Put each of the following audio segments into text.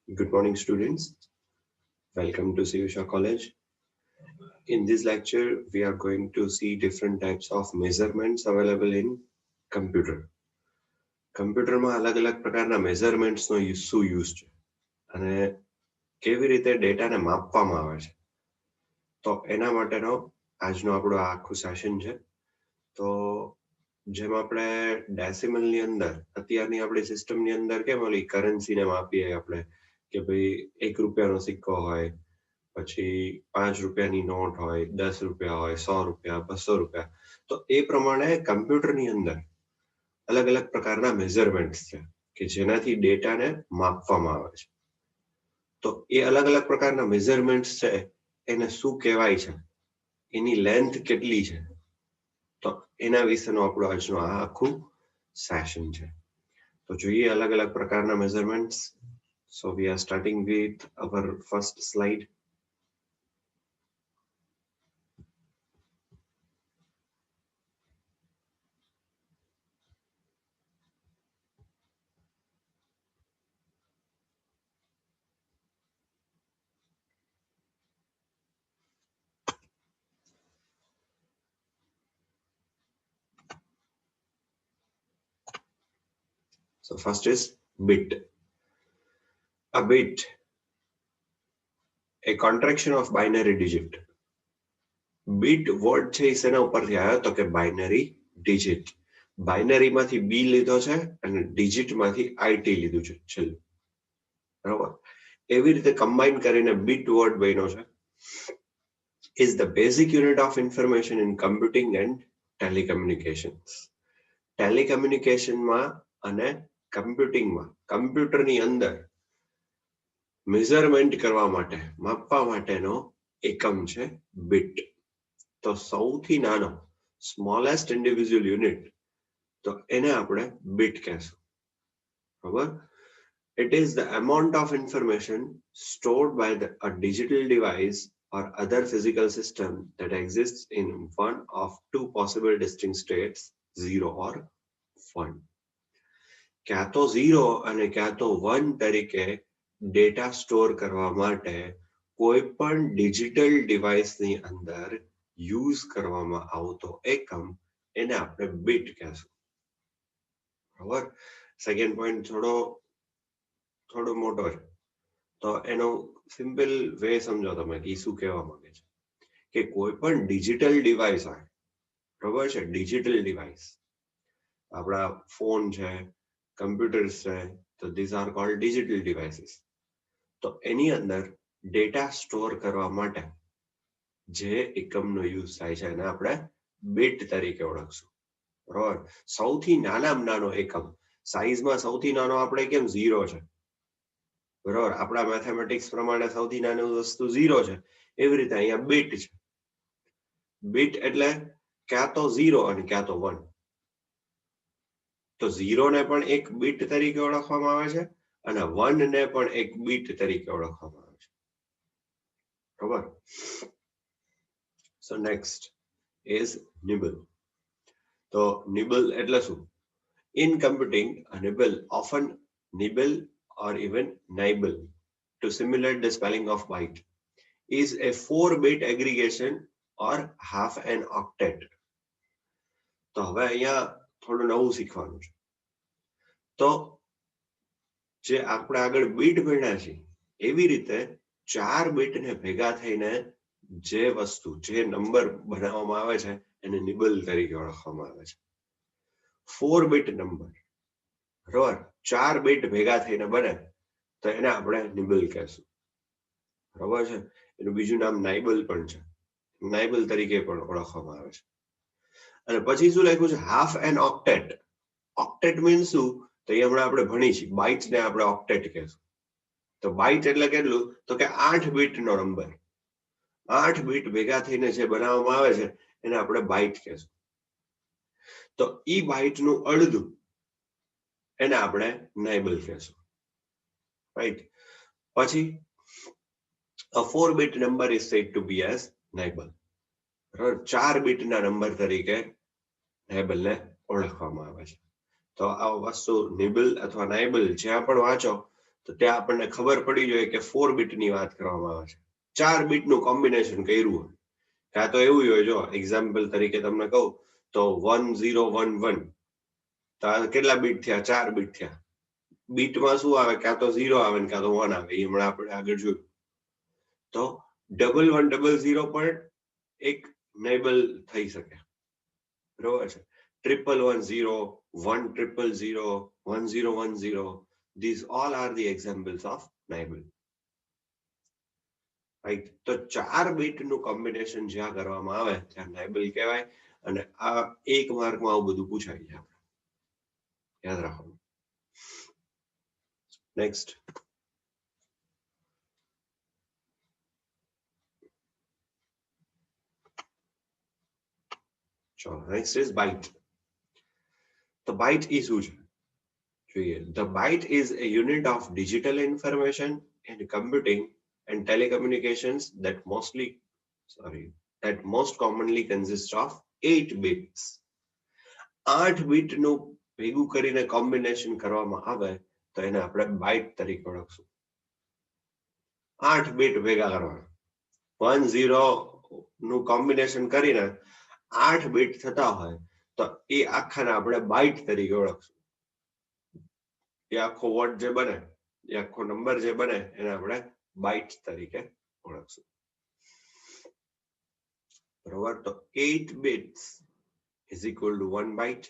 Good morning, students. Welcome to Siyusha College. In this lecture, we are going to see different types of measurements available in computer. કમ્પ્યુટરમાં અલગ-અલગ પ્રકારના મેઝરમેન્ટ્સનો શું use છે અને કેવી રીતે ડેટાને માપવામાં આવે છે. તો એના માટેનો આજનો આપણો આખું સેશન છે. તો જેમ આપણે ડેસિમલની અંદર અત્યારની આપણી સિસ્ટમની અંદર કેમ ઓલી કરન્સીને માપીએ આપણે કે ભાઈ 1 રૂપિયાનો સિક્કો હોય, પછી 5 રૂપિયાની નોટ હોય, 10 રૂપિયા હોય, 100 રૂપિયા, 200 રૂપિયા, તો એ પ્રમાણે કમ્પ્યુટરની અંદર અલગ અલગ પ્રકારના મેઝરમેન્ટ્સ છે કે જેનાથી ડેટાને માપવામાં આવે છે. તો એ અલગ અલગ પ્રકારના મેઝરમેન્ટ્સ છે એને શું કહેવાય છે, એની લેન્થ કેટલી છે, તો એના વિશેનો આપણો આજનો આ આખું સેશન છે. તો જોઈએ અલગ અલગ પ્રકારના measurements. So we are starting with our first slide. So first is bit. A bit, a contraction of binary digit. Bit word છે એ શેના ઉપરથી આવ્યો તો કે બાઇનરી ડિજિટ. બાઇનરીમાંથી બી લીધો છે અને ડિજિટમાંથી આઈટી લીધું છે છેલ્લું, બરાબર. એવી રીતે કમ્બાઈન કરીને બીટ વર્ડ બન્યો છે. is the basic unit of information in computing and telecommunications. ટેલિકમ્યુનિકેશનમાં અને કમ્પ્યુટિંગમાં કમ્પ્યુટરની અંદર મેઝરમેન્ટ કરવા માટે માપવા માટેનો એકમ છે બીટ. તો સૌથી નાનો સ્મોલેસ્ટ ઇન્ડિવિજ્યુઅલ યુનિટ તો એને આપણે બીટ કહેશું, બરાબર. It is the amount of information stored by a digital device or other physical system that exists in one of two possible distinct states, 0 or 1. ક્યાં તો 0 અને ક્યાં તો 1 તરીકે ડેટા સ્ટોર કરવા માટે કોઈ પણ ડિજિટલ ડિવાઇસની અંદર યુઝ કરવામાં આવતો એકમ એને આપણે બીટ કહેશું, બરાબર. સેકન્ડ પોઈન્ટ થોડો મોટો છે, તો એનો સિમ્પલ વે સમજો તમે કે શું કહેવા માંગે છે કે કોઈ પણ ડિજિટલ ડિવાઇસ હોય, બરાબર છે, ડિજિટલ ડિવાઇસ આપણા ફોન છે, કમ્પ્યુટર્સ છે, તો these are cold digital devices. તો એની અંદર ડેટા સ્ટોર કરવા માટે જે એકમનો યુઝ થાય છે એને આપણે બીટ તરીકે ઓળખશું, બરાબર. સૌથી નાનામાં નાનો એકમ સાઈઝમાં સૌથી નાનો આપણે કેમ 0 છે, બરાબર. આપણા મેથેમેટિક્સ પ્રમાણે સૌથી નાની વસ્તુ 0 છે, એવી રીતે અહીંયા બીટ છે. બીટ એટલે ક્યાં તો 0 અને ક્યાં તો 1. તો 0 ને પણ એક બીટ તરીકે ઓળખવામાં આવે છે અને 1 ને પણ એક બીટ તરીકે ઓળખવામાં આવે છે, બરાબર. So next is nibble. તો nibble એટલે શું? In computing, a nibble, often nibble or even nibble, to simulate the spelling of byte, is a 4-bit aggregation or half an octet. તો હવે અહીંયા થોડું નવું શીખવાનું છે. તો જે આપણે આગળ બીટ ભણ્યા છે એવી રીતે 4 બીટને ભેગા થઈને જે વસ્તુ, જે નંબર બનાવવામાં આવે છે એને નિબલ તરીકે ઓળખવામાં આવે છે. 4-bit નંબર, બરાબર, 4 બીટ ભેગા થઈને બને તો એને આપણે નિબલ કહેશું, બરાબર છે. એનું બીજું નામ નાઇબલ પણ છે, નાઇબલ તરીકે પણ ઓળખવામાં આવે છે. અને પછી શું લખ્યું છે? Half an octet. Octet means શું? તો એ હમણાં આપણે ભણી છીએ, બાઇટ્સ ને આપણે ઓક્ટેટ કહેશું. તો બાઇટ એટલે કેટલું? તો કે 8 બીટ નો નંબર. 8 બીટ ભેગા થઈને જે બનાવવામાં આવે છે એને આપણે બાઇટ કહેશું. તો ઈ બાઇટ નું અડધું એને આપણે નાઇબલ કહેશું, રાઈટ. પછી a 4-bit number is said to be as નાઇબલ. 4 બીટના નંબર તરીકે નાઇબલને ઓળખવામાં આવે છે. તો આ વસ્તુ નિબલ અથવા નાઇબલ જ્યાં પણ વાંચો તો ત્યાં આપણને ખબર પડી જોઈએ કે 4 બીટની વાત કરવામાં આવે છે. 4 બીટનું કોમ્બિનેશન કર્યું હોય, કાં તો એવું હોય, જો એક્ઝામ્પલ તરીકે તમને કહું તો 1011, તો કેટલા બીટ થયા? 4 બીટ થયા. બીટમાં શું આવે? કાં તો 0 આવે ને કાં તો 1 આવે. એ હમણાં આપણે આગળ જોયું. તો 1100 પણ એક નેબલ થઈ શકે, બરોબર છે. 1110, 1000, 1010, these all are the examples of nibble. Right. તો 4 બીટનું કોમ્બિનેશન જ્યાં કરવામાં આવે ત્યાં નાઇબલ કહેવાય. અને આ એક માર્કમાં આવું બધું પૂછાય છે, આપણે યાદ રાખવાનું. નેક્સ્ટ, ચલો નેક્સ્ટ ઇઝ બાઇટ. તો બાઇટ ઈ શું છે જોઈએ. The byte is a unit of digital information and computing and telecommunications that most commonly consists of 8 bits. 8 બીટનું ભેગું કરીને કોમ્બિનેશન કરવામાં આવે તો એને આપણે બાઇટ તરીકે ઓળખશું. 8 બીટ ભેગા કરવાના, 10 નું કોમ્બિનેશન કરીને 8 બીટ થતા હોય તો એ આખાને આપણે બાઇટ તરીકે ઓળખશું. એ આખો વર્ડ જે બને, એ આખો નંબર જે બને એને આપણે બાઇટ તરીકે ઓળખશું. બરોબર. તો 8 bits is equal to 1 byte.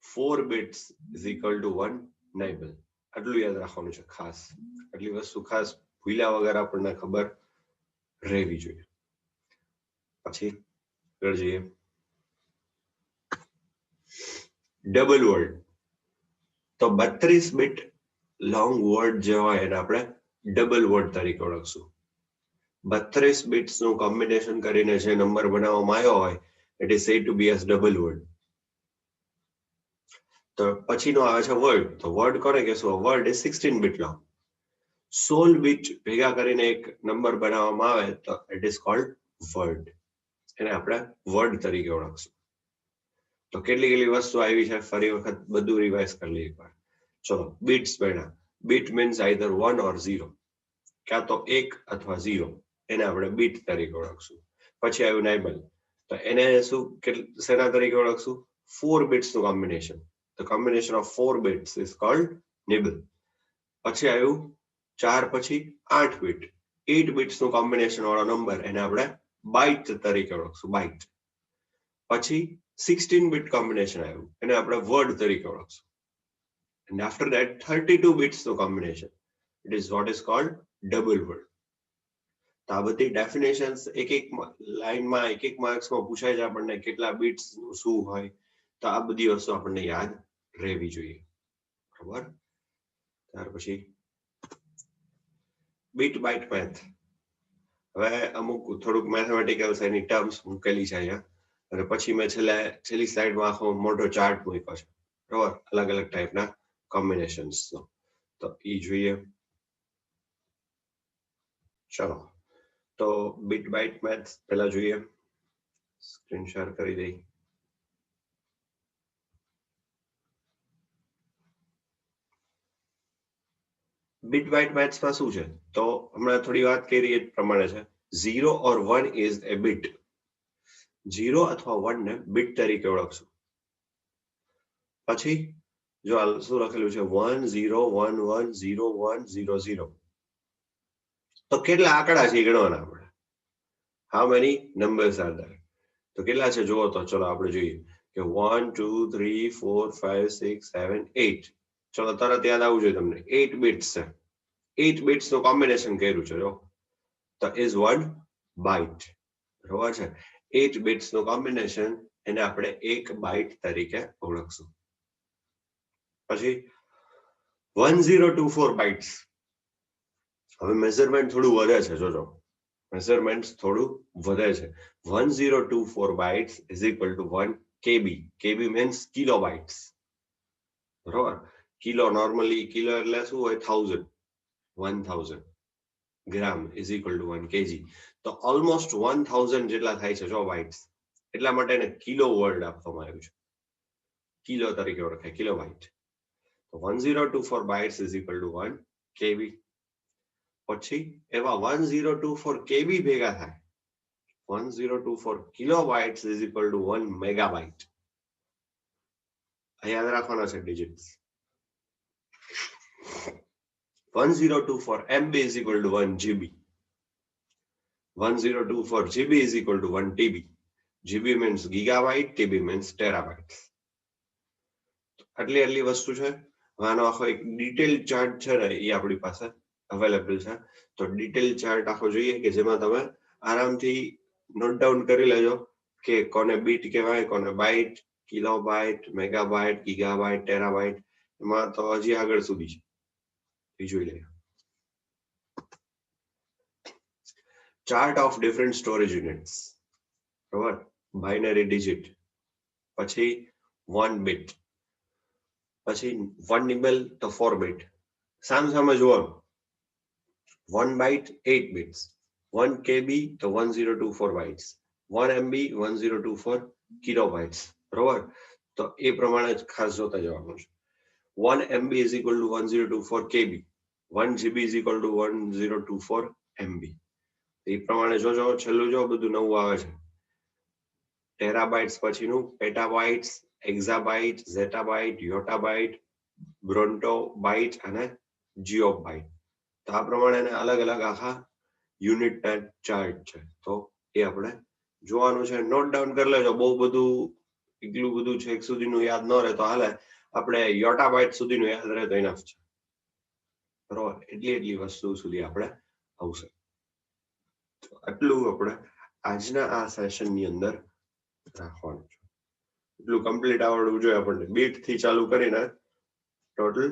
4 bits is equal to 1 nibble. આટલું યાદ રાખવાનું છે ખાસ. આટલી વસ્તુ ખાસ ભૂલ્યા વગર આપણને ખબર રહેવી જોઈએ. પછી આગળ જઈએ. Double word. તો 32 બીટ લોંગ વર્ડ જે હોય એને આપણે ડબલ વર્ડ તરીકે ઓળખશું. 32 બીટ્સ નું કોમ્બિનેશન કરીને જે નંબર બનાવવામાં આવ્યો હોય it is said to be as double word. તો પછીનો આવે છે વર્ડ. તો વર્ડ કોને કહેશું? Word is 16 bit long. 16 bit ભેગા કરીને એક નંબર બનાવવામાં આવે તો ઇટ ઇઝ કોલ્ડ વર્ડ. એને આપણે વર્ડ તરીકે ઓળખશું. તો કેટલી વસ્તુ આવી છે ફરી વખત બધું રિવાઇઝ કરી લઈએ એકવાર. ચલો બીટ્સ બન્યા. બીટ મીન્સ આઈધર 1 ઓર 0, ક્યાં તો 1 અથવા 0. એને આપણે બીટ તરીકે ઓળખશું. પછી આવ્યું નાઇબલ. તો એને શું શેના તરીકે ઓળખશું? 4 બીટ્સ નું combination. The combination of 4 bits is called nibble. પછી આવ્યું 4 પછી 8 બીટ. 8 બીટ્સ નું કોમ્બિનેશન વાળો નંબર એને આપણે બાઇટ તરીકે ઓળખશું. બાઇટ. પછી 16 બીટ કોમ્બિનેશન આવ્યું એને આપણે વર્ડ તરીકે ઓળખશું. And after that 32 bits નું combination, it is what is called double word. તો આ બધી ડેફિનેશન્સ એક એક લાઈનમાં એક એક માર્ક્સમાં પૂછાય છે આપણને કેટલા બીટ્સ શું હોય. તો આ બધી વસ્તુ આપણને યાદ રહેવી જોઈએ. બરાબર. ત્યાર પછી બીટ બાઇટ મેથ. હવે અમુક થોડુંક મેથેમેટિકલ એની ટર્મ્સ મૂકેલી છે અહીંયા. અને પછી મેં છેલ્લી સ્લાઇડમાં આખો મોટો ચાર્ટ મૂક્યો છે. બરાબર. અલગ અલગ ટાઈપના કોમ્બિનેશન્સ. તો એ જોઈએ. ચલો તો બીટ બાઇટ મેથ પહેલા જોઈએ. સ્ક્રીન શેર કરી દઈ. બીટ બાઇટ મેથ્સમાં શું છે? તો હમણાં થોડી વાત કરી એ પ્રમાણે છે. 0 or 1 is a bit. 0 અથવા 1 ને બીટ તરીકે ઓળખશું. પછી જો શું લખેલું છે 1 0 1 1 0 1 0 0. તો કેટલા આંકડા છે એ ગણવાના આપણે. How many numbers are there? તો કેટલા છે જુઓ. તો ચલો આપણે જોઈએ કે 1 2 3 4 5 6 7 8. ચલો તરત યાદ આવવું જોઈએ તમને. 8 બીટ્સ છે. 8 બીટ્સ નું કોમ્બિનેશન કર્યું છે. જો તો is 1 byte. બરોબર છે. 8 બીટ્સ નું કોમ્બિનેશન એને આપણે એક બાઇટ તરીકે ઓળખશું. પછી 1024 બાઇટ્સ. હવે મેઝરમેન્ટ થોડું વધે છે. જોજો મેઝરમેન્ટ થોડું વધે છે. 1024 bytes is equal to 1 KB. KB means kilobytes. બરોબર. કિલો નોર્મલી કિલો એટલે શું હોય? 1000 ગ્રામ ઇઝ ઇક્વલ ટુ 1 kg. તો ઓલમોસ્ટ 1000 જેટલા થાય છે જો બાઇટ્સ. એટલા માટે એને કિલો વર્ડ આપવામાં આવ્યું છે. કિલો તરીકે ઓળખાય, કિલોબાઇટ. તો 1024 બાઇટ્સ ઇઝ ઇક્વલ ટુ 1 કેબી. પછી એવા 1024 કેબી ભેગા થાય 1024 kilobytes is equal to 1 megabyte. યાદ રાખવાના છે digits. 1024 MB is equal to 1 GB. 1024 GB is equal to 1 TB. GB means gigabyte, TB means terabytes. આટલી વસ્તુ છે. આનો આખો એક ડિટેલ ચાર્ટ છે ને એ આપણી પાસે અવેલેબલ છે. તો ડિટેલ ચાર્ટ આખો જોઈએ કે જેમાં તમે આરામથી નોટ ડાઉન કરી લેજો કે કોને બીટ કહેવાય, કોને byte, kilobyte, megabyte, gigabyte, terabyte. એમાં તો હજી આગળ સુધી છે. જોઈ લઈએ. Chart of different storage units. બરાબર, બાઇનરી ડિજિટ, પછી 1 બીટ, પછી 1 નિબલ તો 4 બીટ. સામે જોવાનું 1 બાઇટ 8 બીટ્સ, 1 કેબી તો 1024 બાઇટ્સ, 1 MB 1024 કિલોબાઇટ્સ. બરાબર, તો એ પ્રમાણે જ ખાસ જોતા જવાનું છે. 1 MB is equal to 1024 KB, 1 GB is equal to 1024 MB. એ પ્રમાણે જોજો, છેલ્લું જો બધું નવું આવે છે. ટેરાબાઇટ્સ પછીનું પેટાબાઇટ્સ, એક્ઝાબાઇટ, ઝેટાબાઇટ, યોટાબાઇટ, બ્રોન્ટોબાઇટ અને જીઓબાઇટ. તો આ પ્રમાણે અલગ અલગ આખા યુનિટના ચાર્ટ છે. તો એ આપણે જોવાનું છે. નોટ ડાઉન કરી લેજો. બહુ બધું એટલું બધું છે એક સુધીનું યાદ ન રહે તો હાલે. આપણે યોટાબાઇટ સુધીનું યાદ રહે તો ઇનફ છે. બરોબર, એટલી વસ્તુ સુધી આપણે આવશે. આટલું આપણે આજના આ સેશનની અંદર રાખવાનું છે. એટલું કમ્પ્લીટ આવડવું જોઈએ આપણને, બીટ થી ચાલુ કરીને ટોટલ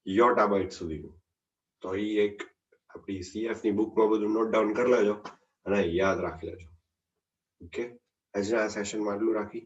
યોટાબાઇટ સુધીનું. તો એ એક આપણી CF ની બુકમાં બધું નોટ ડાઉન કરી લેજો અને યાદ રાખી લેજો. ઓકે, આજના આ સેશનમાં આટલું રાખી.